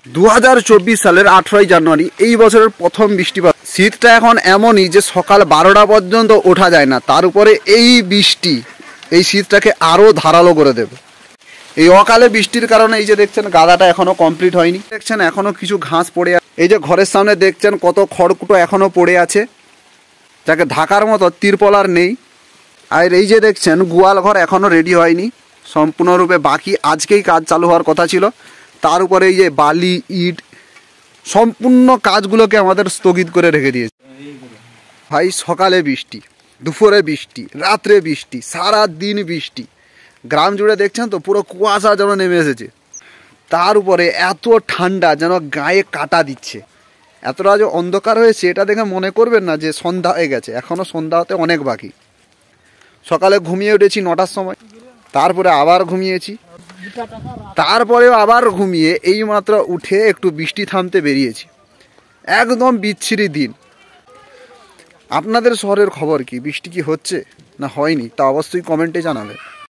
2024 সালের 18ই জানুয়ারি এই বছরের প্রথম বৃষ্টিপাত। শীতটা এখন এমনই যে সকাল 12টা পর্যন্ত ওঠা যায় না, তার উপরে এই বৃষ্টি এই শীতটাকে আরও ধারালো করে দেবে। এই অকালে বৃষ্টির কারণে এই যে দেখছেন গাদাটা এখনো কমপ্লিট হয়নি, দেখছেন এখনো কিছু ঘাস পড়ে আছে। এই যে ঘরের সামনে দেখছেন কত খড়কুটো এখনো পড়ে আছে, যাকে ঢাকার মতো তিরপল আর নেই। আর এই যে দেখছেন গোয়াল ঘর এখনো রেডি হয়নি, সম্পূর্ণরূপে বাকি, আজকেই কাজ চালু হওয়ার কথা ছিল। তার উপরে এই যে বালি ইট সম্পূর্ণ কাজগুলোকে আমাদের স্থগিত করে রেখে দিয়েছে। ভাই সকালে বৃষ্টি, দুপুরে বৃষ্টি, রাত্রে বৃষ্টি, সারা দিন বৃষ্টি, গ্রাম জুড়ে দেখছেন তো পুরো কুয়াশা যেন নেমে এসেছে। তার উপরে এত ঠান্ডা যেন গায়ে কাটা দিচ্ছে। এতটা যে অন্ধকার হয়েছে এটা দেখে মনে করবেন না যে সন্ধ্যা হয়ে গেছে, এখনও সন্ধ্যা হতে অনেক বাকি। সকালে ঘুমিয়ে উঠেছি 9টার সময়, তারপরে আবার ঘুমিয়েছি, তারপরেও আবার ঘুমিয়ে এইমাত্র উঠে একটু বৃষ্টি থামতে বেরিয়েছি। একদম বিচ্ছিরি দিন। আপনাদের শহরের খবর কি? বৃষ্টি কি হচ্ছে না হয়নি তা অবশ্যই কমেন্টে জানাবেন।